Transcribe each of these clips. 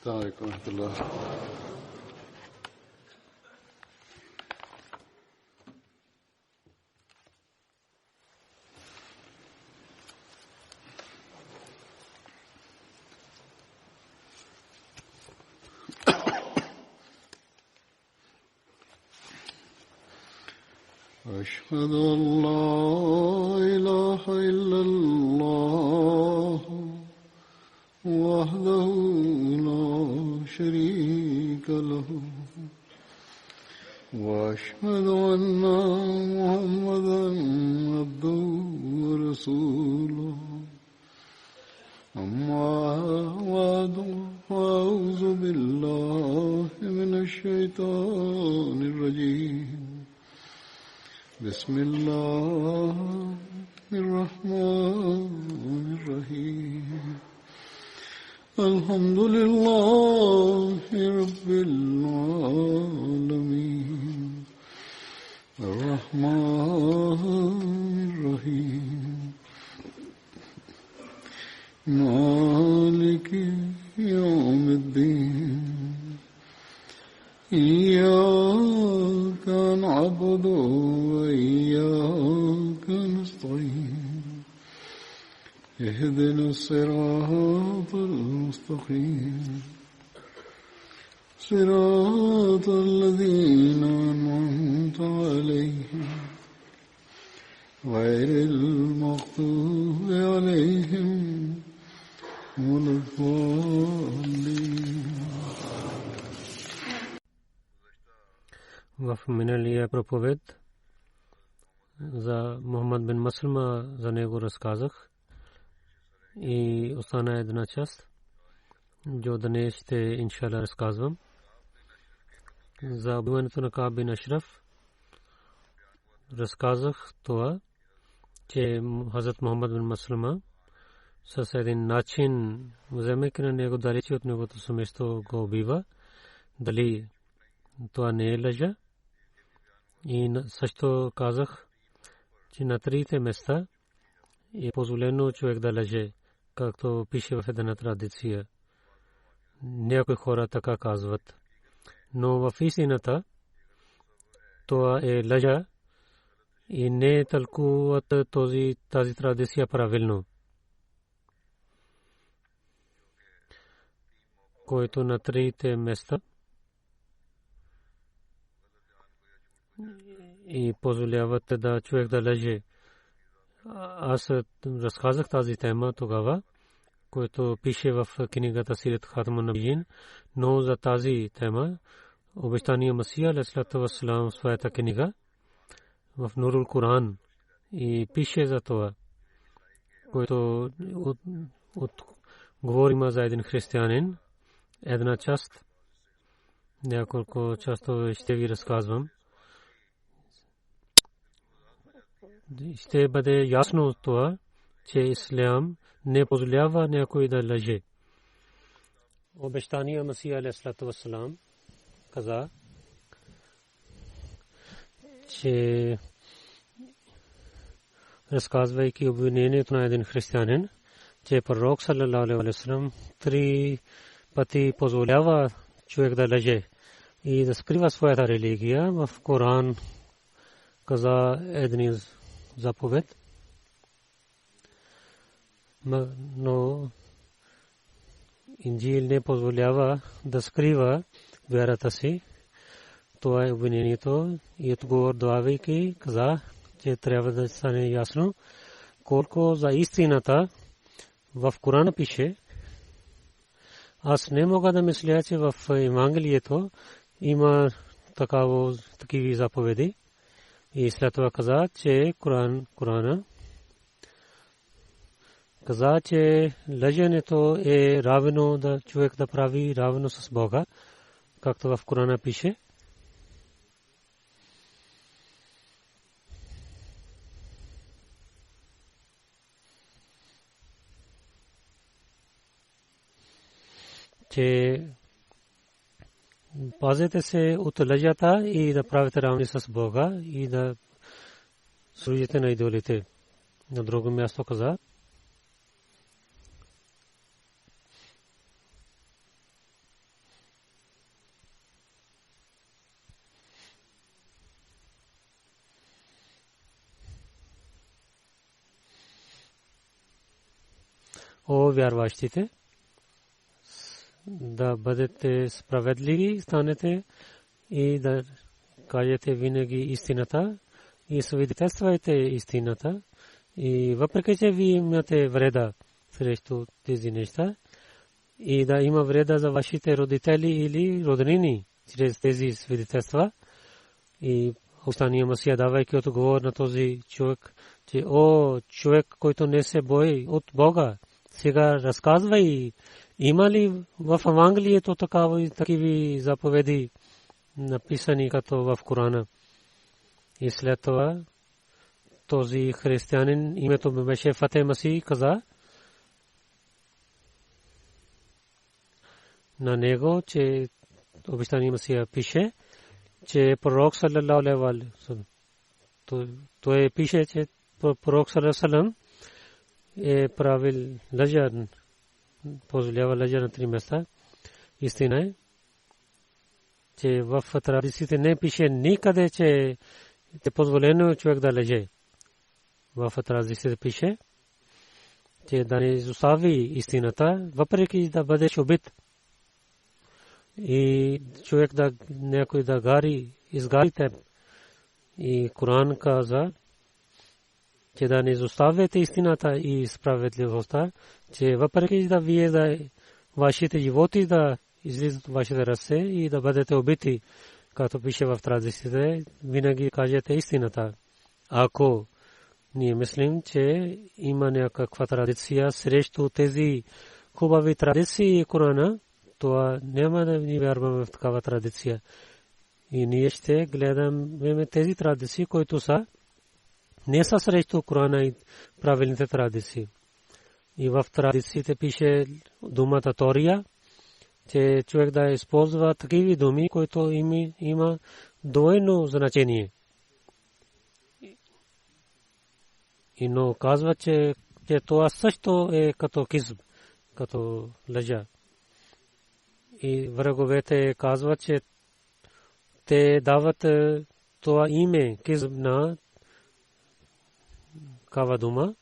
السلام عليكم ورحمة الله. أشهد أن لا إله إلا الله وحده لا شريك له وأشهد أن محمدا عبده ورسوله أما بعد فأعوذ بالله من الشيطان الرجيم بسم الله الرحمن الرحيم الحمد لله رب العالمين الرحمن الرحيم مالك يوم الدين إياك نعبد وإياك نستعين اهدنا الصراط المستقيم صراط الذين أنعمت عليهم غير المغضوب عليهم ولا الضالين. В миналия проповед за Мухаммад бин Маслама, за него разказах и остана една част, जो днес ще иншалла разказвам за убиването на Кааб бин Ашраф. Разказах това, че Хазрат Мухаммад бин Маслама с един начин, вземайки на него далече от неговото семейство, го убива. Дали това не е лъжа? И също казах, че на трите места е позволено човек да лъже, както пише в една традиция. Някои хора така казват. Но в истината това е лъжа и не тълкуват тази традиция правилно. Който на трите места и позволяват да човек да лъже. Аз разказах тази тема тогава, който пише в книгата Сират Хатамун Набиин, но за тази тема обещания Масия алейхиссалату вассалам в своята книга в Нурул Куран и пише за това, който говорим за един християнин. Една част, няколко части ще ви разказвам. Ще бъде ясно това, че ислям не позволява някой да лъже. Обещания Масия алейхиссалату вассалам каза, че разказвайки обвинението на един християнин, че пророк саллалаху алейхи ва саллям 3 пъти позволява човек да лъже и да скрива своята религия. В Коран каза един заповед, но Инджил не позволява да скрива вярата си. Това е обвинението и отговор давайки каза, че трябва да стане ясно колко за истината в Корана пише. Аз не мога да мисля, че в Евангелието има такива заповеди. И след това каза, че Корана каза, че лъженето е равно да човек да прави равно с Бога, както в Корана пише. Че пазете се от лъжата и да правите равни с Бога и да служите на идолите. На друго място каза, о вярващите, да бъдете справедливи станете и да кажете винаги истината и свидетелствайте истината. И въпреки че ви имате вреда срещу тези неща и да има вреда за вашите родители или роднини чрез тези свидетелства, и остания Масия, давайки отговор на този човек, че о човек, който не се бои от Бога, сега разказвай, има ли в Евангелието такива заповеди написани като в Корана. И след това този християнин, името му беше Фатех Масих, каза на него, че обещания Масия пише, че пророк саллаллаху алейхи ва саллям, той пише, че пророк саллаллаху алейхи ва саллям е правил лъжа, позволява лъжа на три места. Истина е, че в традициите не пише никъде, че е позволено човек да лъже. В традициите пише, че да не изостави истината, въпреки да бъдеш убит. И човек да някой да изгари теб. И Коран каза, че да не изоставяте истината и справедливостта, че въпреки да вие да вашите животи да излизат от вашите ръце и да бъдете убити, както пише в традициите, винаги кажете истината. Ако ние мислим, че има някаква традиция срещу тези хубави традиции и Корана, това няма да ни вярваме в такава традиция. И ние ще гледаме тези традиции, които са не са срещу Корана и правилните традиции. И в традициите пише думата Тория, че човек да използва такива думи, които има двойно значение. И но казва, че това също е като кизб, като лъжа. И враговете казват, че те дават това име кизб на кава дума,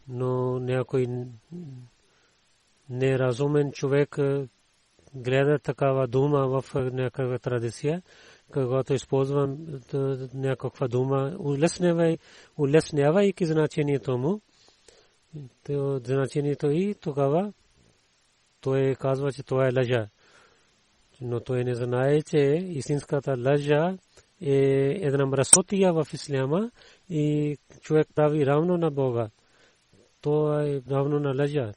но някой неразумен човек гледа такава дума в някаква традиция, когато използвам някаква дума, улеснявайки значението му, значението и тогава той казва, че това е лъжа. Но той не знае, че истинската лъжа е една мръсотия в исляма и човек прави равно на Бога. Това е равно на лъжа.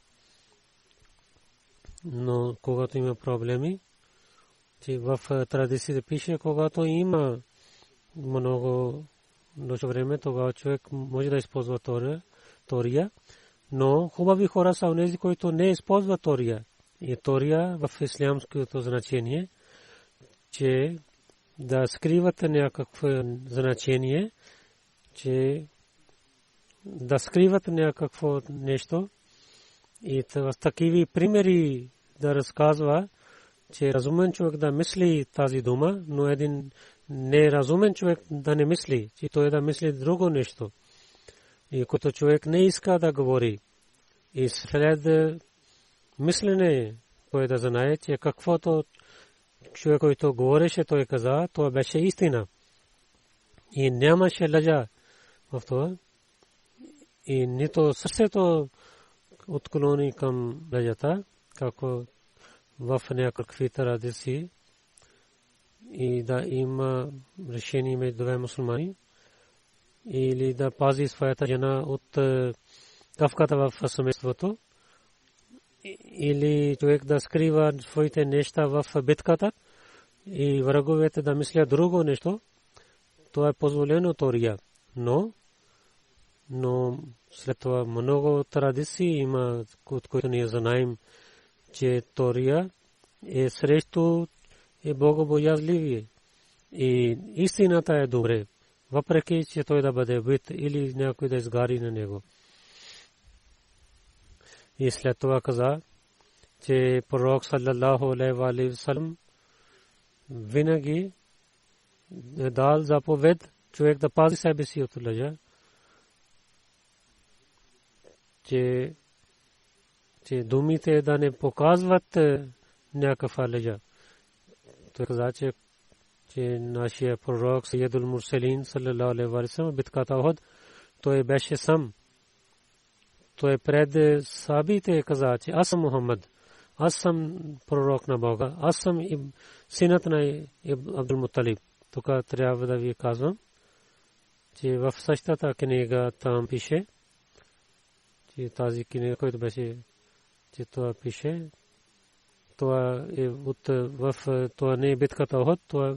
Но когато има проблеми, че в традициите пише, когато има много дълго време, тогава човек може да използва Тория, но хубави хора са онези, които не използват Тория. И Тория в ислямското значение, че да скриват някакво значение, че да скриват някакво нещо и в такива примери да разказва, че разумен човек да мисли тази дума, но един неразумен човек да не мисли, че той да мисли друго нещо. И който човек не иска да говори. И след мислене, той да знае, че каквото човек, който говореше, той каза, това беше истина. И нямаше лъжа в това. И нито сърцето отклони към лъжата, како в някакви традиции, и да има решение между две мусулмани, или да пази своята жена от кафката в семейството, или човек да скрива своите неща в битката и враговете да мислят друго нещо, това е позволено Тория. Но след това много традиции има, от които ние знаем, че Тория е срещу богобоязливие. И истината е добре, въпреки че той да бъде убит или някой да изгари на него. И след това каза, че пророк саллаллаху алейхи ва саллям винаги е дал заповед човек да пази себе си от лъжа, че че думите да не показват някаква лъжа. Той каза, че нашия пророк Саййидул Мурсалин саллалаху алейхи ва саллям битката Ухуд той беше сам. Той пред сахабите каза, че аз съм Мухаммад, аз съм пророк на Бога, аз съм синът на Абдул Муталиб. Тук трябва да ви казвам, че в същата книга там пише, че тази книга, която беше, че това пише, това е в това не е битката Ухуд, това е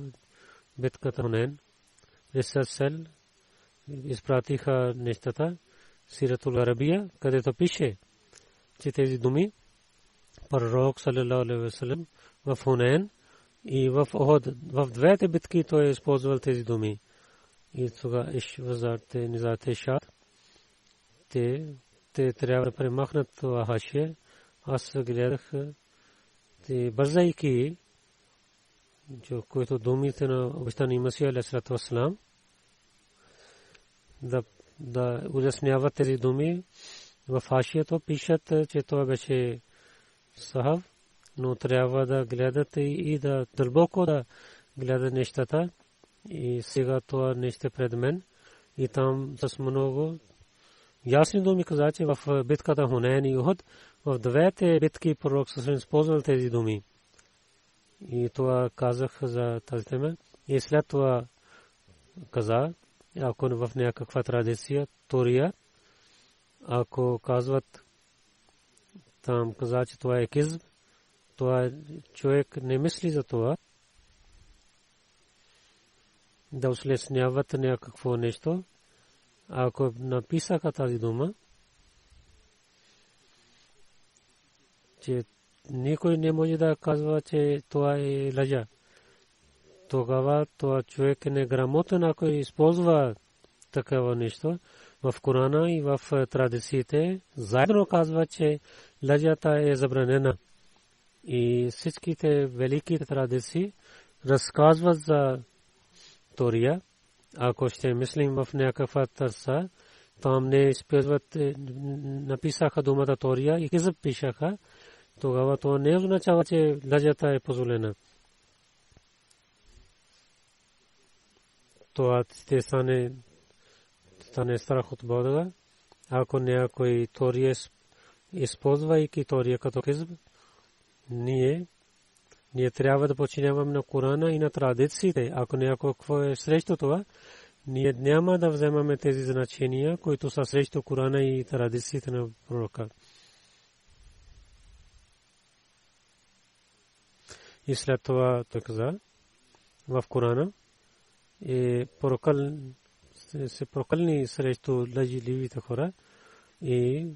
битката Хунейн. Ресърсел изпратиха нещата, Сиратул Арабия, където пише, че тези думи пророк саллалаху алейхи ва саллям в Хунейн и в Ухуд, в двете битки той е използвал тези думи. И тогава Ишвазарте, Низате Шад, те трябва да премахнат това хашие. Аз гледах, бързайки, които думите на обещания Масия алейхи салам да улесняват тези думи. В хашието пишат, че това беше сахав, но трябва да гледат и да дълбоко да гледат нещата. И сега това нещо пред мен. И там с много ясни думи каза, че в битката Хунейн и Ухуд, в двете битки пророк също използвал тези думи. И това казах за тази тема. И след това каза, ако в някаква традиция, Тория, ако казват, там каза, че това е кизб, това човек не мисли за това, да услесняват някакво нещо. Ако написаха тази дума, че никой не може да казва, че това е лъжа, тогава това човек е неграмотен, ако използва такова нещо. В Корана и в традициите заедно казва, че лъжата е забранена. И всичките велики традиции разказват за Тория. Ако ще мислим в някаква търса, там не използват, написаха думата Тория и кизъб пишаха, тогава това не означава, че лъжата е позволена. Това ще стане страх от Бога. Ако някой Тория използвайки Тория като кизъб, ние трябва да подчиняваме на Корана и на традициите. Ако някакво е срещу това, ние няма да вземаме тези значения, които са срещу Корана и традициите на пророка. И след това той каза, в Корана се прокълни срещу лъжливите хора и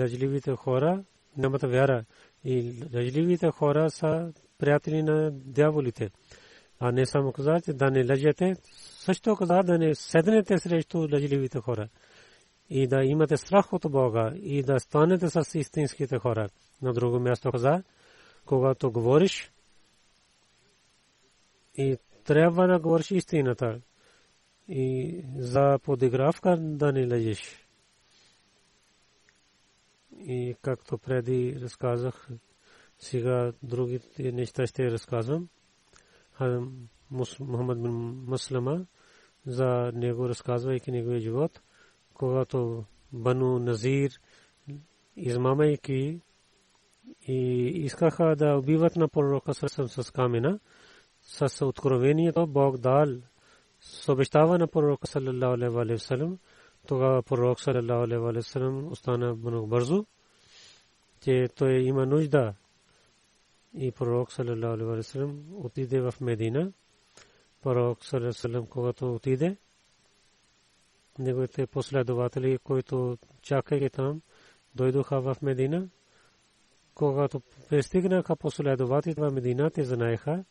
лъжливите хора нямат вяра. И лъжливите хора са приятели на дяволите. А не само каза, че да не лъжете, също каза да не седнете срещу лъжливите хора. И да имате страх от Бога и да станете с истинските хора. На друго място каза, когато говориш, и трябва да говориш истината. И за подигравка да не лъжеш. И както преди разказах, сега другите неща ще разказвам. Мухаммад бин Маслама, за него разказвайки неговия живот, когато Бану Назир измамайки и искаха да убиват на пророка с камена, с откровението Бог дал съобщава на пророка саллалаху алейхи ва саллям. Тогава пророк саллалаху алейхи ва саллям остана много бързо, че той има нужда. И пророк саллалаху алейхи ва саллям отиде в Медина. Пророк саллалаху алейхи ва саллям, когато отиде, неговите последователи, които чакаха там, дойдоха в Медина. Когато пристигнаха последователите в Медина, те знаеха,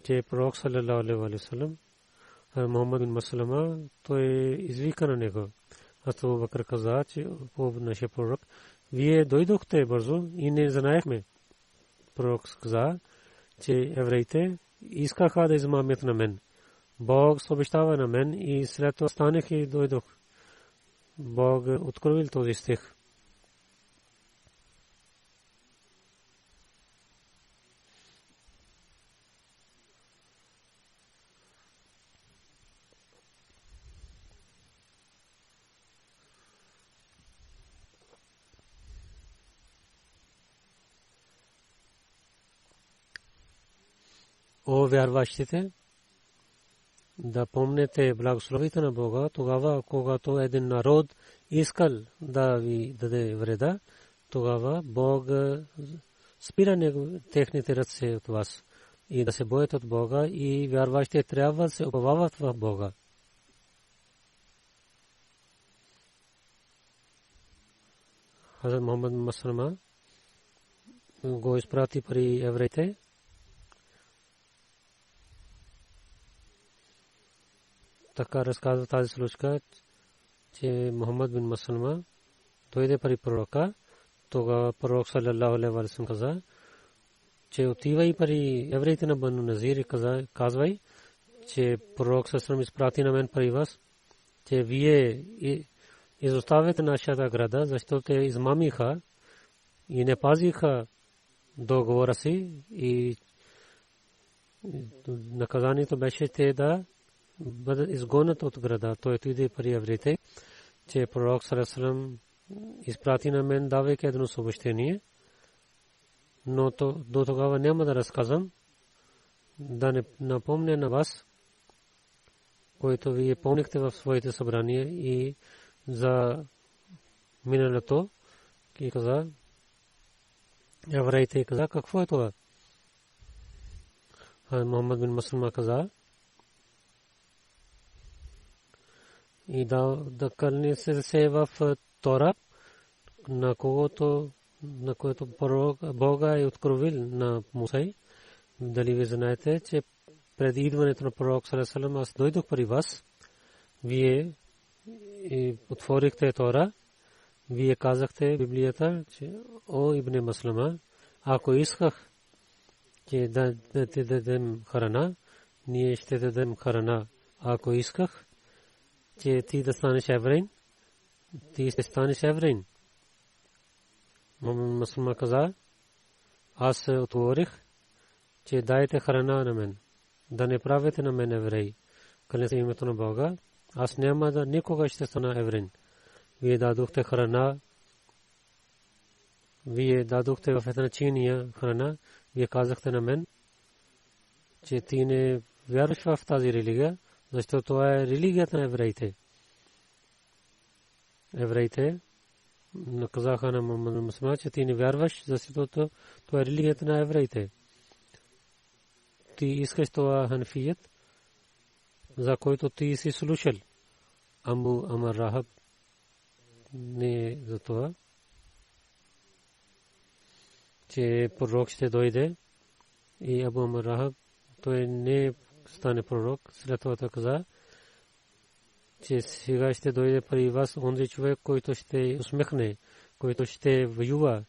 че пророк саллалаху алейхи ва саллям, Мухаммад бин Маслама, той извика на него. Аз Абу Бакр каза, че нашия пророк, вие дойдохте бързо и не знаехме. Пророк каза, че евреите искаха да измамят на мен. Бог съобщава на мен и след това станах и дойдох. Бог откровил този стих. о вярващите, да помнете благословите на Бога, тогава, когато един народ искал да ви даде вреда, тогава Бог спира техните ръце от вас. И да се боят от Бога, и вярващите трябва да се уповават в Бога. Хазрат Мухаммад Маслама го изпрати при евреите. Така разказва тази случка, че Мухаммад бин Маслама дойде при пророка. Тогава пророк саллаллаху алейхи ва саллям каза, че отивай при евреите на Бану Назир и казвай, че пророк саллаллаху изпрати на мен при вас, че вие изоставяте нашата града, защото те измамиха и не пазиха договора си, и наказанието беше те да бъдат изгонят от града. Той отиде при евреите, че пророк саллаллаху алейхи ва саллям изпрати на мен, давайки едно съобщение, но до тогава няма да разказвам, да не напомня на вас, което вие помнихте в своите събрания и за миналото. И каза, евреите каза, какво е това? Мухаммад бин Маслама каза, и да кълне се в Тора, на което Бога е откровил на Муса. Дали ви знаете, че пред идването на пророк саллаллаху алейхи ва саллям аз дойдох при вас, вие отворихте Тора, вие казахте Библията, че о Ибн Маслама, ако исках че да те дадем храна, ние ще дадем храна. Ако исках че ти да станеш евреин, ти ще станеш евреин. Маслама каза, аз отворих, че дайте храна на мен, да не правите на мен еврей. Клянем се името на Бога, аз няма да никога ще стана евреин. Вие дадохте храна, вие дадохте в една чиния храна, вие казахте на мен, че ти не вярваш в тази религия, защото това е религията на евреите. Евреите наказаха на Мусулман, че ти не вярваш, защото това е религията на евреите. Ти искаш това ханафият, за който ти си слушал. Абу Амр Рахаб не за това, че пророк ще дойде, и Абу Амр Рахаб той не стане пророк. След това каза, че сега ще дойде при вас онзи човек, който ще усмехне, който ще воюва,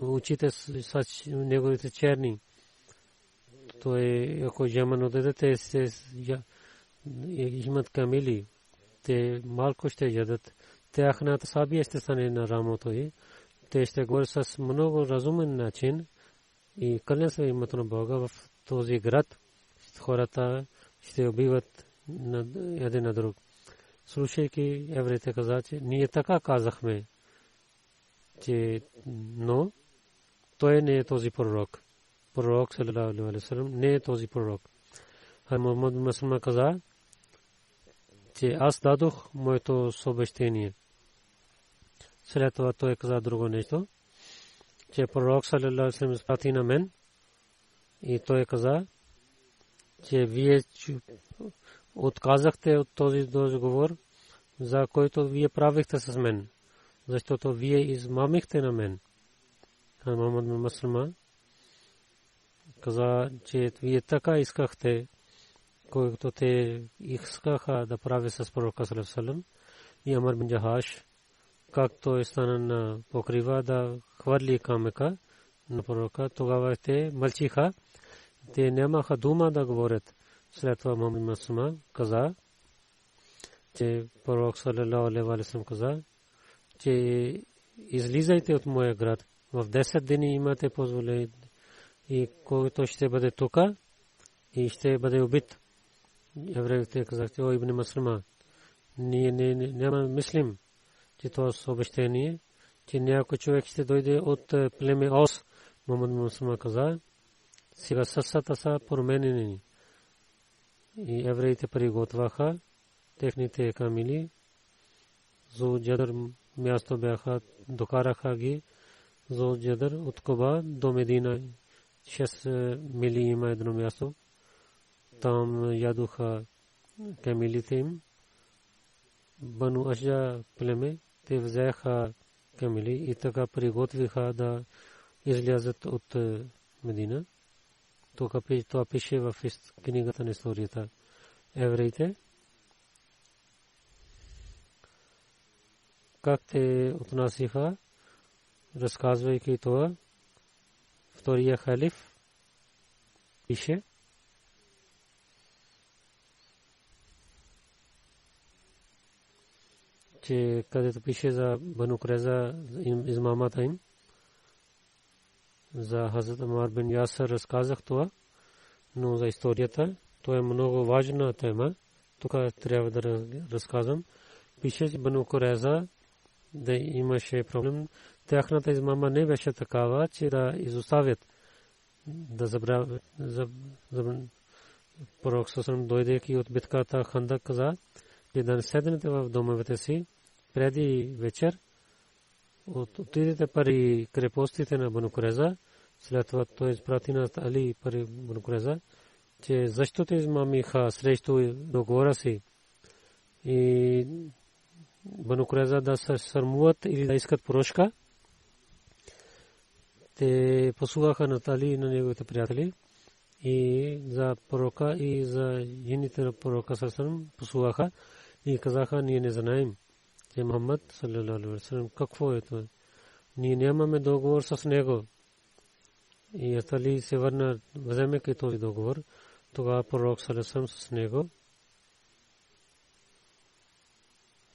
очите с неговите черни. Той, ако Яман отидете, имат камили, те малко ще ядат. Тяхната сабия ще стане на рамото й. Те ще говорят с много разумен начин и клянем се името на Бога, в този град хората ще убиват един на друг. Слушайки евреите каза, че ние така казахме, че но той не е този пророк. Пророк саллаллаху алейхи ва саллям не е този пророк. Мухаммад бин Маслама каза, че аз дадох моето съобщение. След това той каза друго нещо, че пророк саллаллаху алейхи ва саллям изпрати на мен, и той каза, че вие отказахте от този договор, за който вие правихте с мен, защото вие измамихте на мен. Мухаммад бин Маслама каза, че вие така искахте, който те искаха да прави с пророка саллаллаху алейхи ва саллям. И Амр бин Джахаш, както стана на покрива да хвърли камъка на пророка, тогава те мълчиха, те нямаха дума да говорят. След това Мухаммад бин Маслама каза, че пророк саллаллаху алейхи ва саллям каза, че излизайте от моя град. В 10 дни имате позволение, и който ще бъде тук и ще бъде убит. Евреите казаха, о Ибн Маслама, ние няма мислим, че това съобщение, че някой човек ще дойде от племе Ос. Мухаммад бин Маслама каза, Сега съсата са променени. И евреите приготвяха техните камили. Зоджадър място бяха, докараха ги. Зоджадър от Куба до Медина 6 мили има едно място. Там ядоха камилите им. Бану Ашджа племе, те взеха камили и така приготвиха да излязат от Медина. Това пише в книгата на историята. Евреите, как те отнасяха, разказвайки това, втория халиф пише, че където пише за Бану Курайза, измамата им, за Хазрат Амар бин Ясир разказах това, но за историята, то е много важна тема. Тук трябва да разказвам. Пише, че Бану Курайза да имаше проблем. Тяхната измама не беше такава, че да изоставят, да забравят. Пророк Сасалам дойдейки от битката Хандак каза, че да не седнете в домовете си преди вечер, отидете пари крепостите на Бану Курайза. След това той изпрати на Али пари Бану Курайза, че защото измамиха срещу договора си и Бану Курайза да се срамуват или да искат прошка, те послугаха на Али и на неговите приятели и за пророка и за жените на пророка Сасалам послугаха и казаха, ние не знаем, че Мухаммад саллалаху алейхи ва саллям какво е това. Ние нямаме договор с него. И Али се върна, вземайки този договор. Тогава пророк саллалаху алейхи ва саллям с него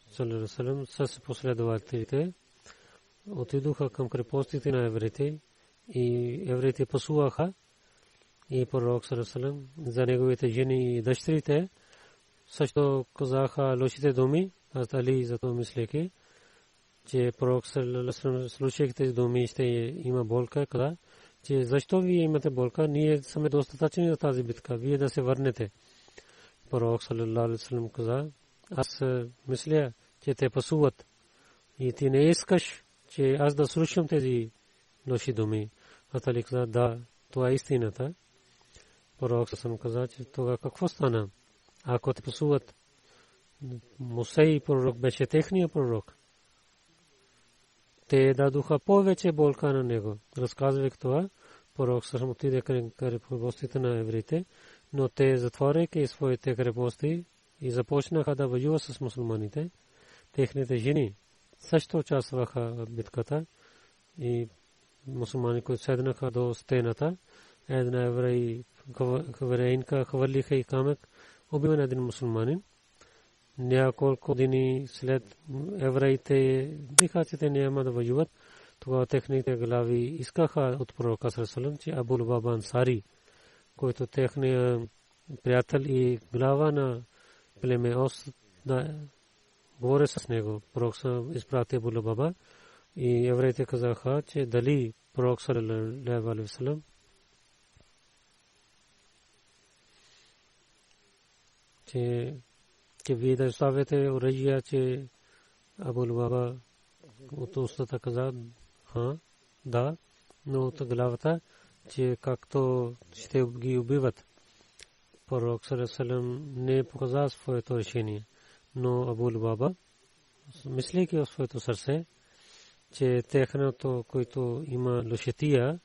саллалаху алейхи ва саллям с последователите отидоха към крепостите на евреите и евреите послугаха и пророк саллалаху алейхи ва саллям за неговите жени и дъщерите също казаха лошите думи. Аз Али за това мислейки, че пророк саллалаху алейхи ва саллям слушайки тези думи ще има болка, каза, че защо вие имате болка, ние сме достатъчни за тази битка, вие да се върнете. Пророк саллалаху алейхи ва саллям каза, аз мисля, че те пасуват и ти не искаш, че аз да слушам тези лоши думи. Аз Али каза, да, това е истината. Пророк саллалаху каза, че това какво стана? Ако те пасуват, Мусей пророк беше техния пророк. Те дадоха повече болка на него. Разказвайки това, пророк саллалаху отиде към крепостите на евреите, но те затворяйки своите крепости и започнаха да воюват с мусулманите. Техните жени също участваха в битката и мусулмани, които седнаха до стената, една еврейнка хвърлиха и камък, убива един мусулманин. Няколко дни след евреите биха, че те няма да воюват. Тогава техните глави искаха от пророка саллалаху алейхи ва саллям, че Абу Лубаба Ансари, който техния приятел и глава на племе Ос, да говори с него. Пророк изпрати Абу Лубаба и евреите казаха, че дали пророк саллалаху алейхи ва саллям че вие да оставяте оръжия, че Абу Лубаба от устата каза, да, но от главата, че както ще ги убиват. Пророк саллалаху алейхи ва саллям не показа своето решение, но Абу Лубаба, мислейки в своето сърце, че техното, който има лошетия,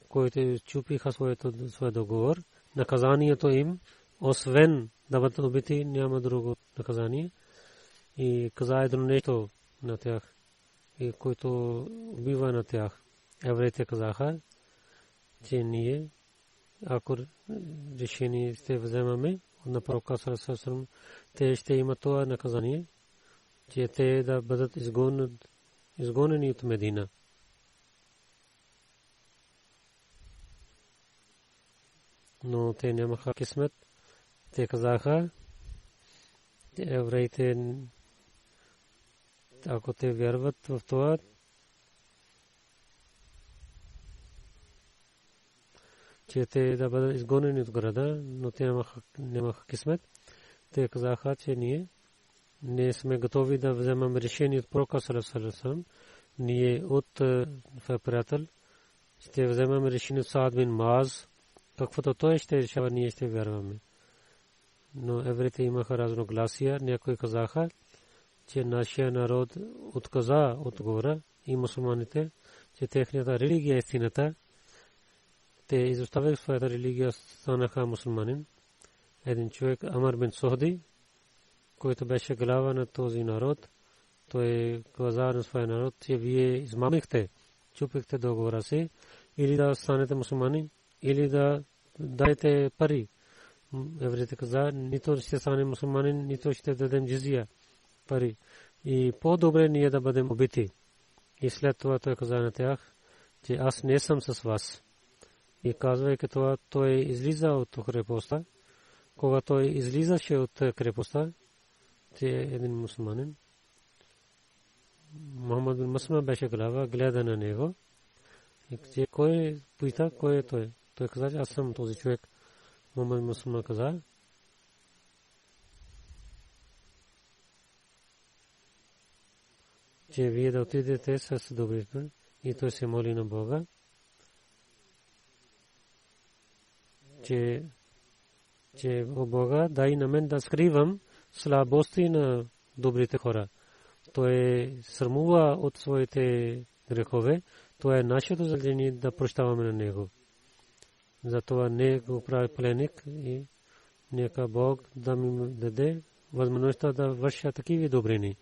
които чупиха своя договор, наказанието им, освен да бъдат убити, няма друго наказание. И каза едно нещо на тях, и който убива на тях. Евреите казаха, че ние, ако решение ще вземаме на пророка саллалаху алейхи ва саллям, те ще имат това наказание, че те да бъдат изгонени от Медина. Но те нямаха кисмет. Те казаха, че евреите, ако те вярват в това, че те да бъдат изгонени от града, но те нямаха късмет. Те казаха, че ние не сме готови да вземем решение от пророка саллаллаху алейхи ва саллям. Ние от приятел ще вземем решение от Саад бин Муаз. Каквото той ще решава, ние ще вярваме. Но евреите имаха разногласия. Някои казаха, че нашия народ отказа отговора и мусулманите, че техната религия е истината. Те изоставяха своята религия, станаха мусулманин. Един човек, Амар бин Сухди, който беше глава на този народ, той каза на своя народ, че вие измамихте, чупихте договора си, или да станете мусулмани, или да дайте пари. Евреите каза, нито ще стане мусулманин, нито ще дадем джизия пари. И по-добре ние да бъдем убити. И след това той каза на тях, че аз не съм с вас. И казвайки това, той излиза от крепостта. Когато той излизаше от крепостта, че един мусулманин, Мухаммад бин Маслама беше глава, гледа на него. И че кой пита, кой е той? Той каза, че аз съм този човек. Мухаммад бин Маслама каза, че вие да отидете с добрите. И той се моли на Бога, че о Бога, дай на мен да скривам слабости на добрите хора. Той срамува от своите грехове. Това е нашето задължение да прощаваме на него. Затова не го прави пленник и нека Бог да ми даде възможността да върша такива добрини.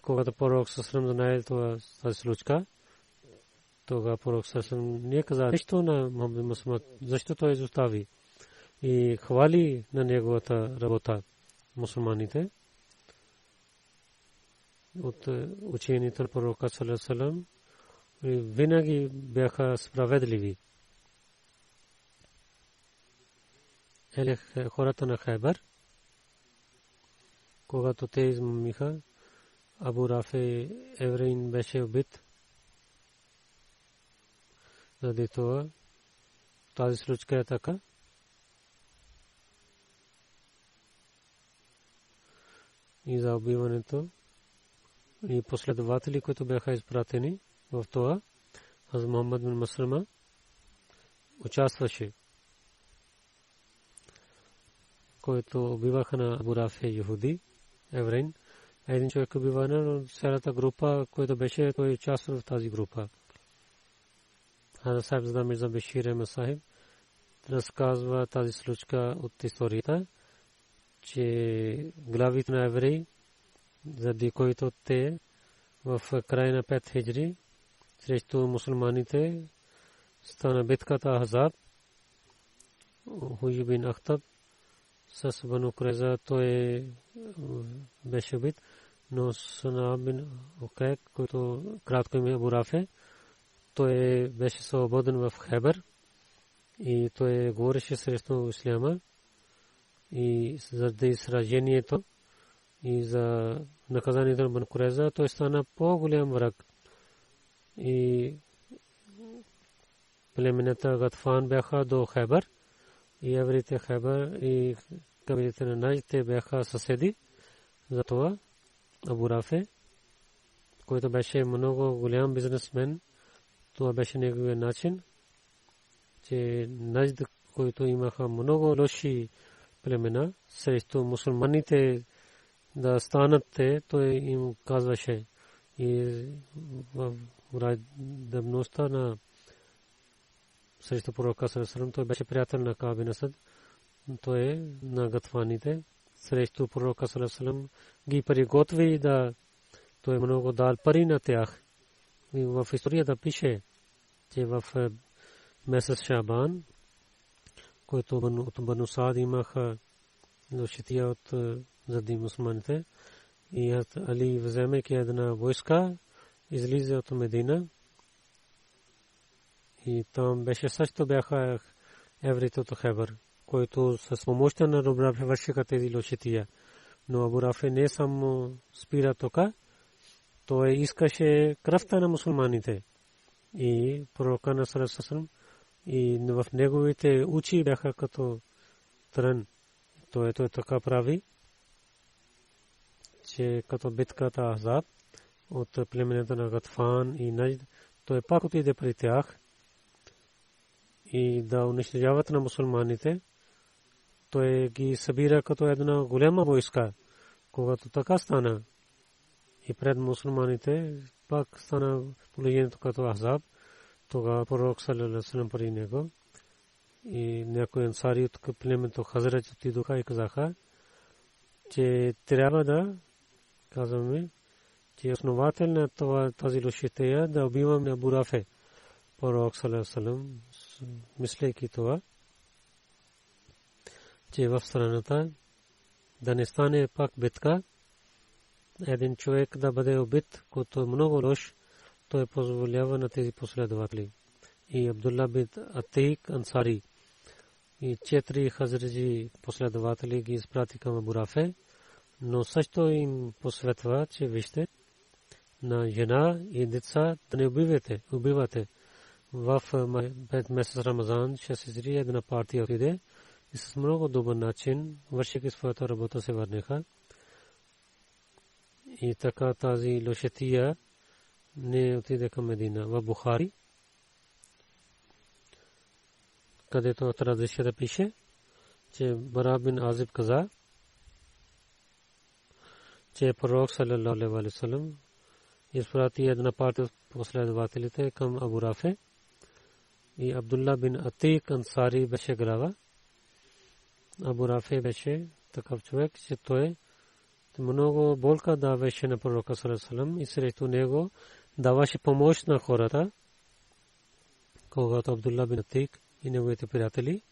Когато пророк съсрам знае тази случка, тогава пророк съсрам не каза нищо на Мухаммад Мусмат, защо той изостави и хвали на неговата работа мусулманите. От учените на пророка саллаллаху алейхи ва саллям винаги бяха справедливи. Хората на Хайбар, когато те измамиха, Абу Рафи евреин беше убит. Заради това тази случка е така. И за убиването и последователи, които бяха изпратени в това, Хазрат Мухаммад бин Маслама участваше, който убиваха на Абу Рафи Юхуди, евреин. Един човек убива на цялата група, който беше, той участва в тази група. Хазрат Сайб Зада Мирза Бешир Ахмед Сахиб разказва тази случка от историята, че главите на евреи, заради които те в края на 5 хиджри срещу мусулманите стана битката Ахзаб. Хуй бин Ахтаб с Бану Курайза той беше убит, но Сана бин Укайк, който кратко име Абу Рафи, той беше свободен в Хайбар и той говореше срещу исляма и заради сражението и за наказанието на Бану Курайза той стана по-голям враг. И племената Гатфан бяха до Хайбар и евреите Хайбар и кабилите на Найд бяха съседи. Затова Абу Рафи, който беше много голям бизнесмен, това беше неговият начин, че Найд, които имаха много лоши племена, срещу мусулманите да станат, той им казваше и в дъбността на срещу пророка саллаллаху алейхи ва саллям, той беше приятел на Кааб бин Асад, той е на Гатфаните срещу пророка саллаллаху алейхи ва саллям ги приготви да той много дал пари на тях. И в историята пише, че в месец Шабан, който от Бану Саад имаха защития от заради мусулманите, и Али вземайки една войска излиза от Медина и там беше също бяха евреите от Хайбар, които с помощта на Абу Рафи вършиха тези лошития. Но Абу Рафи не само спира тока, той искаше кръвта на мусулманите. И пророка на саллаллаху алейхи ва саллям и в неговите очи бяха като трън. Той така прави, че като битката Ахзаб от племената на Гатфан и Нажд, той пак отиде при тях и да унищожават на мусулманите. Той ги събира като една голяма войска. Когато така стана и пред мусулманите, пак стана положението като Ахзаб, тогава пророк саллаллаху алейхи ва саллям при него и някои ансари от племето Хазрач отидоха и казаха, че трябва да казваме, че основател на тази лошитея да убиваме Абу Рафе. Пророк саллаллаху алейхи ва саллям, мислейки това, че в страната да не стане пак битка, един човек да бъде убит, който е много лош, той позволява на тези последователи. И Абдулла бин Атик Ансари и 4 хазраджи последователи ги изпрати към Абу Рафе, но също им посветва, че вижте, на жена и деца да не убивате. В месец Рамазан ще се зри една партия отиде и с много добър начин, вършейки своята работа, се върнаха. И така тази лошетия не отиде към Медина. В Бухари, където традицията пише, че Бара бин Азиб каза, че пророк саллаллаху алейхи ва саллям изпрати една партия от последователите към Абу Рафе и Абдулла бин Атик Ансари беше глава. Абу Рафе беше такъв човек, че той много болка даваше на пророка саллаллаху алейхи ва саллям и срещу него даваше помощ на хората. Когато Абдулла бин Атик и неговите приятели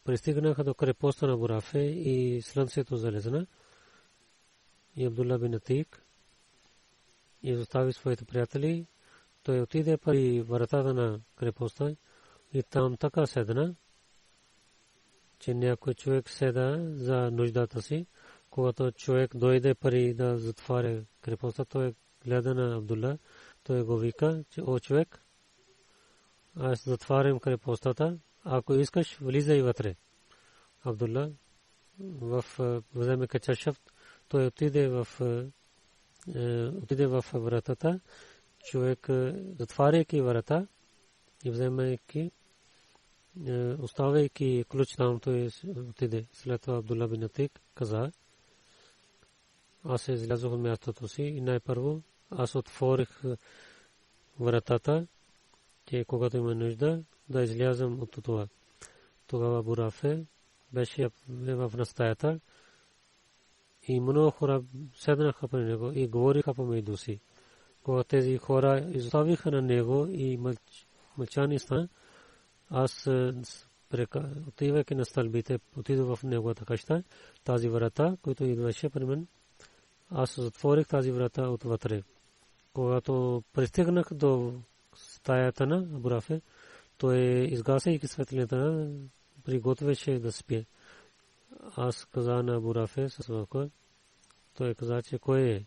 пристигнаха до крепостта на Абу Рафе и слънцето залезна, и Абдулла бин Атик изостави своите приятели, той отиде при вратата на крепостта и там така седна, че някой човек седа за нуждата си. Когато човек дойде пари да затваря крепостта, той гледа на Абдулла, той го вика, че о човек, аз затварям крепостата, ако искаш, влизай вътре. Абдулла вземе качашафт, той отиде в вратата, човек затваряйки врата и вземайки, оставяйки ключ там, той отиде. След това Абдулла бин Атик каза, аз излязох от мястото си и най-първо аз отворих вратата, че когато има нужда да излязам от това. Тогава Абу Рафе беше в настаята и много хора седнаха при него и говориха помежду си. Когато тези хора изоставиха на него и мълчани стана, аз отивайки на стълбите, отидох в неговата къща, тази врата, която идваше при мен, аз затворих тази врата отвътре. Когато пристигнах до стаята на Абу Рафе, той изгасяйки светлината, приготвяше да спие. Аз каза на Абу Рафе със звука, той каза, че кой е.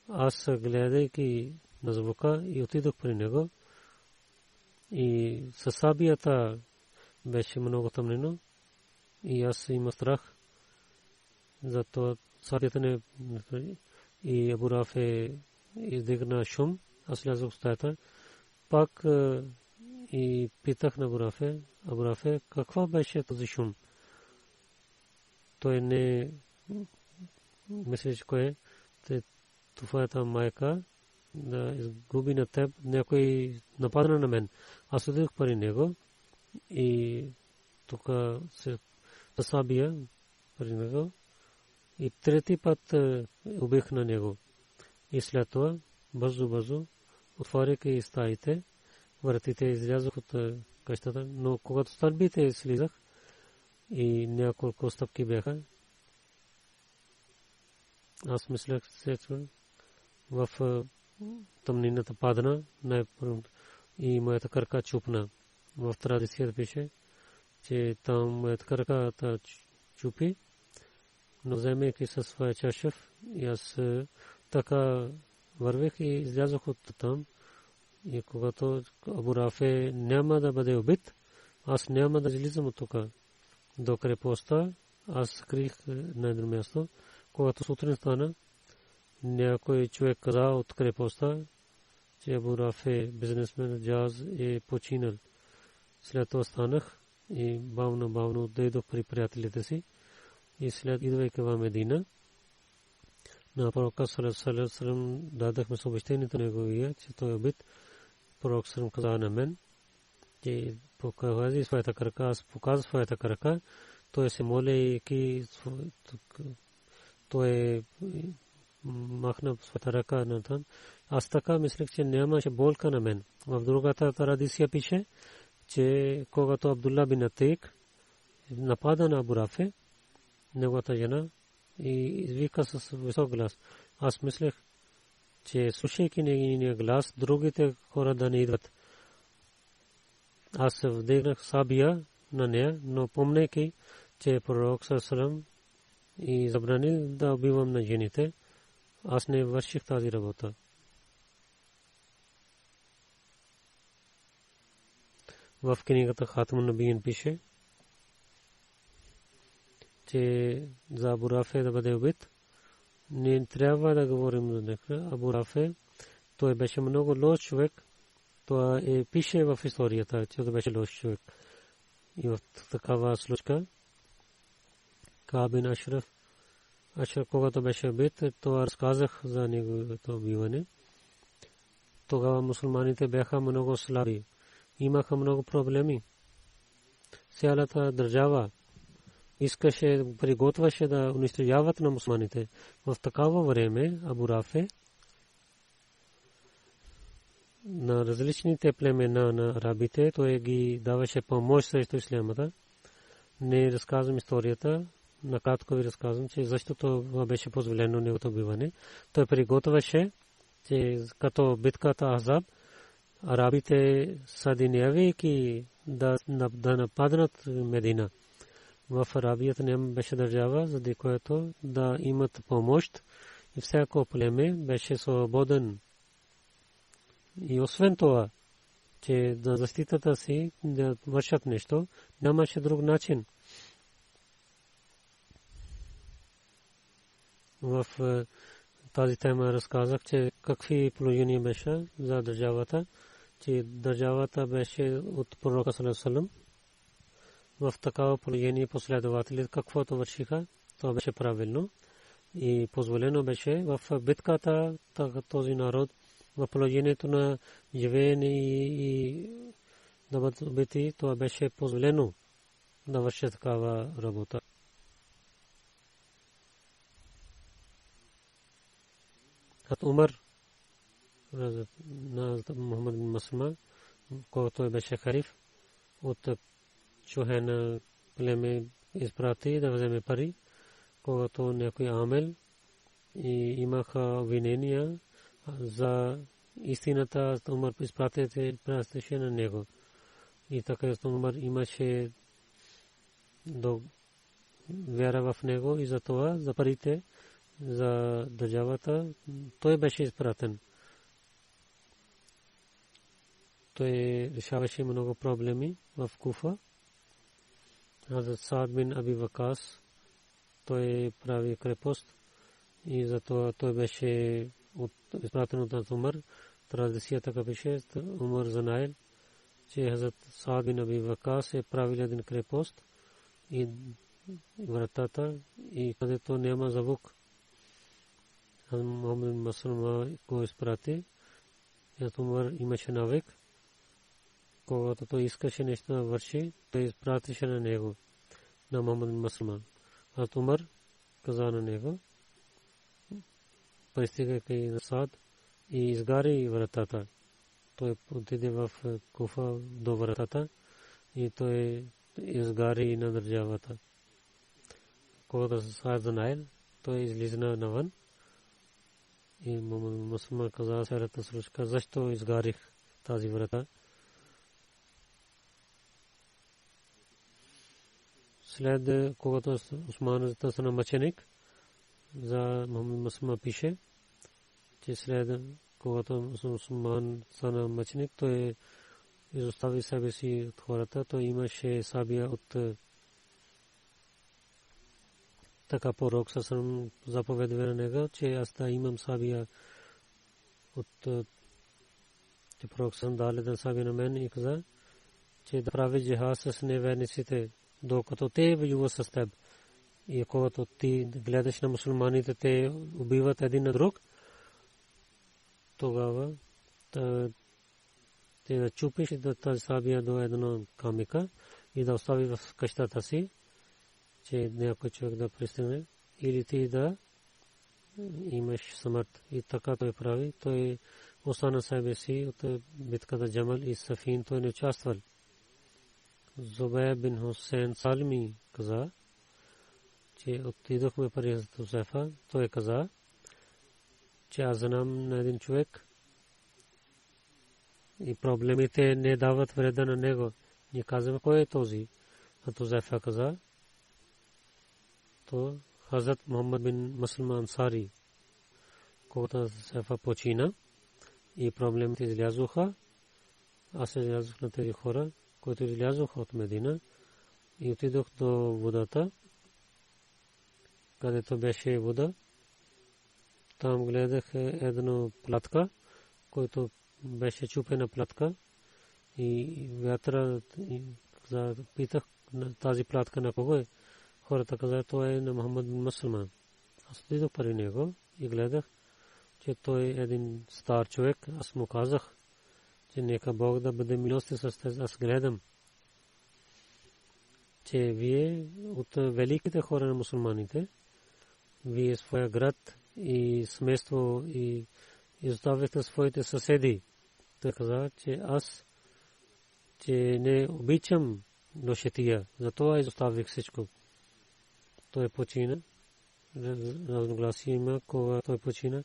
Аз гледайки на звука и отидох при него и със сабията беше много тъмнено и аз има страх. Зато сабията не и Абу Рафе издигна шум. Аз слязох в стаята. Пак и питах на Абу Рафе, каква беше този шум? Той не мислеше кой е. Твоята майка да изгуби на теб, някой нападна на мен. Аз отидох при него и тук се съсабия при него и трети път убих на него. И след това бързо отваряйки стаите, вратите излязох от къщата, но когато стълбите слизах и няколко стъпки бяха, аз мислех се, в тъмнината падна и моята кръка чупна. В традицията пише, че там моята кръка чупи, но вземайки със своя чашев и аз така вървех и излязох от там И когато Абу Рафе няма да бъде убит, аз няма да излизам от тук до крепостта. Аз скрих на едно място. Когато сутрин стана, някой човек каза от крепостта, че Абу Рафе, бизнесмен Джаз, е починал. След това станах и бавно дойдох при приятелите си. И след идвайки в Медина, на пророка саллаллаху алейхи ва саллям дадахме съобщението неговия, че той е убит. Пророк саллаллаху каза на мен, че показва своята крака, аз показвам своята крака. Той се молейки, той махна своята ръка на там. Аз така мислех, че нямаше болка на мен. В другата традиция пише, че когато Абдулла бин Атик напада на Абу Рафе, неговата жена, и извика с висок глас. Аз мислех, че слушайки нейния глас, другите хора да не идват. Аз вдигнах сабия на нея, но помнейки, че пророк саллаллаху и забранил да убивам на жените, аз не върших тази работа. В книгата Хатмун Набиин пише, че за Абу Рафе да бъде убит, не трябва да говорим за него. Абу Рафе, той беше много лош човек. Това пише в историята, че той беше лош човек. И в такава случка, Кааб бин Ашраф, когато беше убит, това разказах за неговото убиване. Тогава мусулманите бяха много слаби. Имаха много проблеми. Цялата държава искаше, приготвяше да унищожават на мусулманите. В такава време Абу Рафе на различните племена на арабите, той ги даваше помощ срещу ислямата. Не разказвам историята, накратко ви разказвам, че защото беше позволено неговото убиване. Той приготвяше, че като битката Ахзаб, арабите съединявайки да нападнат Медина. В Арабията не беше държава, за което да имат помощ, и всяко племе беше свободен. И освен това, че да защитата си да вършат нещо, нямаше друг начин. В тази тема разказах, че какви положения беше за държавата, че държавата беше от пророка саллаллаху алейхи ва саллям. В такава положение последователи каквото вършиха, това беше правилно и позволено беше в битката този народ в положението на живеене и да бъдат убити, това беше позволено да върши такава работа. От Умар на Мухаммад бин Маслама, който беше халиф от Чухена племе, изпрати да вземе пари, когато някой амел и имаха обвинения за истината, Умар изпратеше на него. И така Умар имаше до вяра в него и за това, за парите, за държавата, той беше изпратен. Той решаваше много проблеми в Куфа. Хазрат Саад бин Аби Вакас, той прави крепост и затова той беше изпратен от Умар. Традицията така пише, Умар знаел, че Хазрат Саад бин Аби Вакас е правил един крепост и вратата, и където няма звук. Мухаммад бин Маслама го изпрати. Умар имаше навик, когато той искаше нещо да върши, той изпратише на него, на Мухаммад бин Маслама. Умар каза на него, пристигайки на Саад, и изгари вратата. Той отиде в Куфа до вратата и той изгари на държавата. Когато Саад знаел, той излизна навън и Мухаммад бин Маслама каза цялата случка, защо изгарих тази врата. След когато Усман стана мъченик, за Мухаммад бин Маслама пише, че след когато мусулман стана мъченик, той изостави себе си от хората. Той имаше сабия от така пророк съсъм заповедва на него, че аз да имам сабия от че пророк съсъм даде да сабия на мен и каза, че да прави джихад с неверниците, докато те воюват с теб. И когато ти гледаш на мусулманите, те убиват един на друг, тогава те да чупиш да тази сабия до едно камика и да остави в къщата си, че някой човек да пристигне, или ти да имаш смърт. И така той прави. Той остана себе си от битката Джамал и Сафин. Той не участвал. Зубайр бин Хусейн Салми каза, че отидохме при Хузайфа. Той каза, че аз знам на един човек и проблемите не дават вреда на него. Ние казваме, кой е този? А Хузайфа каза, то Хазрат Мухаммад бин Маслама Ансари, когато Хузайфа почина и проблемите излязоха, аз излязох на тези хора, които излязоха от Медина и отидох до водата, където беше вода. Там гледах една платка, който беше чупена платка и вятъра питах тази платка на кого е. Хората казаха, това е на Мухаммад бин Маслама. Аз отидох при него и гледах, че той е един стар човек. Аз му казах, че нека Бог да бъде милостив с тези. Аз гледам, че вие от великите хора на мусулманите, вие своя град и семейство и изоставихте своите съседи. Той каза, че аз че не обичам ношетия, затова изоставих всичко. Той почина. Разногласие има, кога той почина.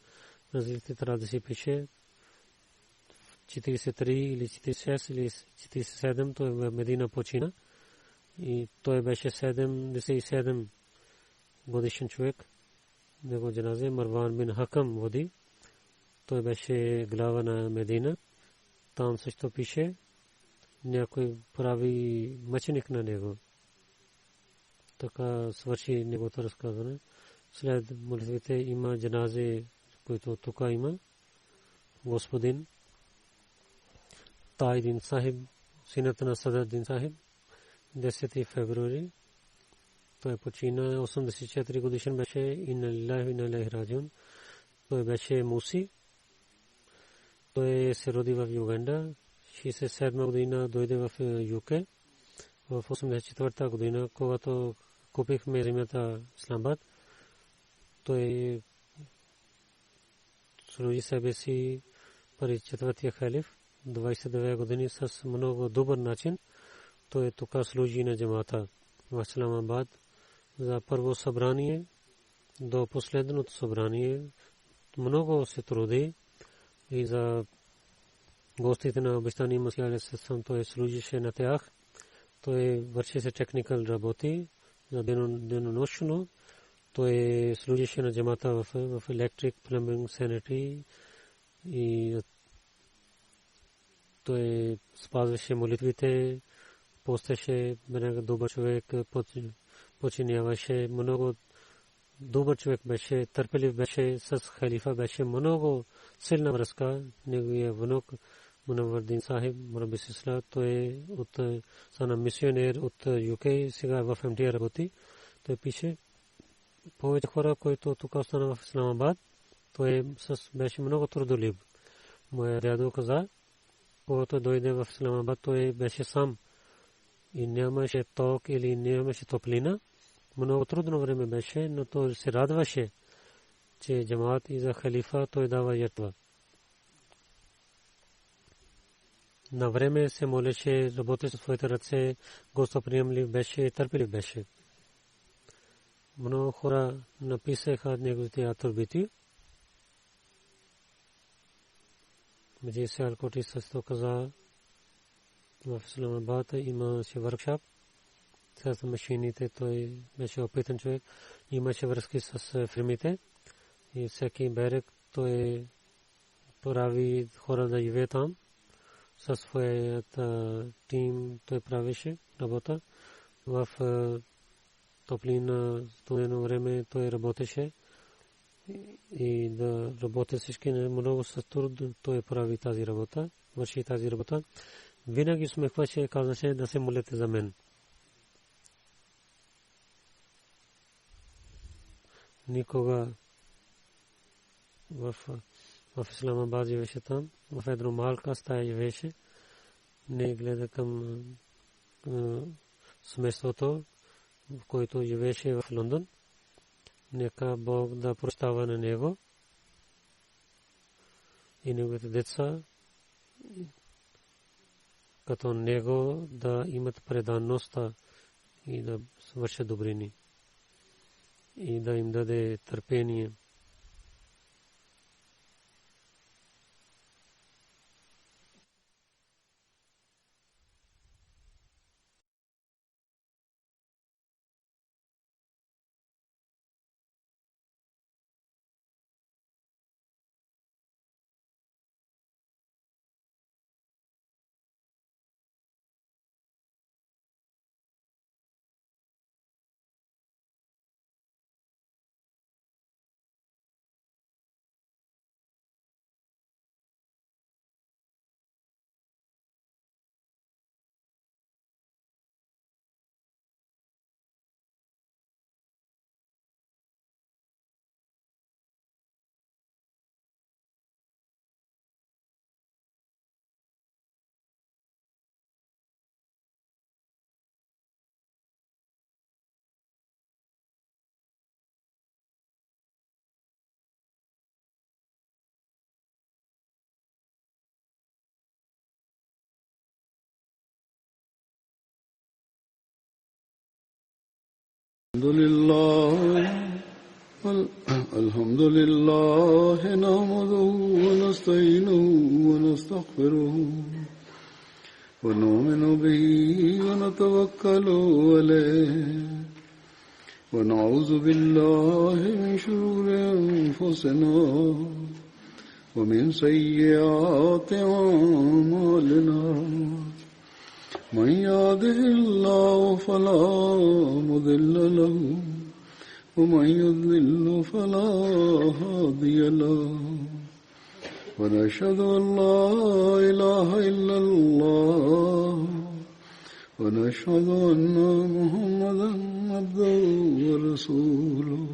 Разлите трябва да си пише 43 или 46 или 47. Той в Медина почина. И той беше 77 годишен човек. Него джаназе Марван бин Хакам води. Той беше глава на Медина. Там също пише, някой прави мъченик на него. Така свърши неговото разказване. След молитвите има джаназе, които тук има. Господин Тайдин Сахиб, синът на Сададин Сахиб, 10 февруари. Той почина, 84 годишен беше, инна лилляхи ва инна илайхи раджиун. Той беше муси. Той се роди в Юганда. 67 година дойде в ЮК. В 84 година, когато купихме земята Исламабад, той служи себе си при четвъртия халиф. 29 години с много добър начин. Той тук служи на джамата в Исламабад. За първо събрание до последното събрание много се труди и за гостите на обещания Масих алейхи салам той служише на тях. Той вършеше техникал работи за денонощно. Той служише на джамата в електрик, плъмбинг, санитари и той спазваше молитвите, постеше, беше добър човек, починяваше, много добър човек беше, търпелив беше, с халифа беше, много силна връзка. Неговия внук Мунаввардин Сахиб, Мурабби Сисла, той от сана мисионер от ЮК, сега в МТ работи. Той пише, повече хора, които тук остана в Исламабад, той беше много трудолюб. Моя дядо каза, когато дойде в Исламабад, той беше сам и нямаше ток или нямаше топлина. Много трудно време беше, но той се радваше, че джамаат и за халифа той дава жертва. На време се молеше, работеше със своите ръце, гостоприемлив беше, търпелив беше. Много хора написаха неговите автобити. Мъже се Алкоти също каза, в Исламабад имаше въркшоп с машините. Той беше опитен човек, имаше връзки с фирмите и всеки берег той прави хора да живеят там със своят тим. Той правеше работа в топлина, студено време. Той работеше и да работи всички много с труд. Той прави тази работа, върши тази работа. Винаги смехваше, казваше да се молите за мен. Никога в Исламабад живеше там, в едно малка стая живеше. Не гледа към семейството, в който живеше в Лондон. Нека Бог да прощава на него и неговите деца, като него да имат предаността и да свършат добрини и да им даде търпение. الحمد لله نحمده ونستعينه ونستغفره ونؤمن به ونتوكل عليه ونعوذ بالله من شرور أنفسنا ومن سيئات أعمالنا من يهده الله فلا مضل له ومن يضلل فلا هادي له ونشهد أن لا إله إلا الله ونشهد أن محمدا عبده ورسوله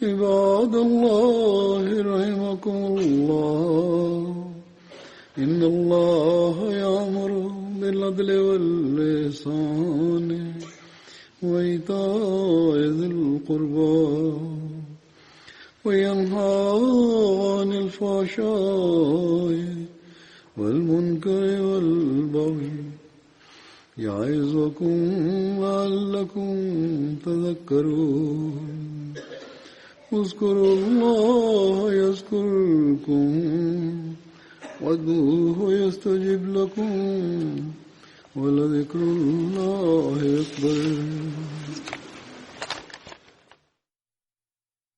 عباد الله رحمكم الله إن الله يأمر بالعدل والإحسان وإيتاء ذي القربى وينهى عن الفحشاء والمنكر والبغي يعظكم لعلكم تذكرون اذكروا الله يذكركم وادعوه يستجب لكم ولذكر الله أكبر.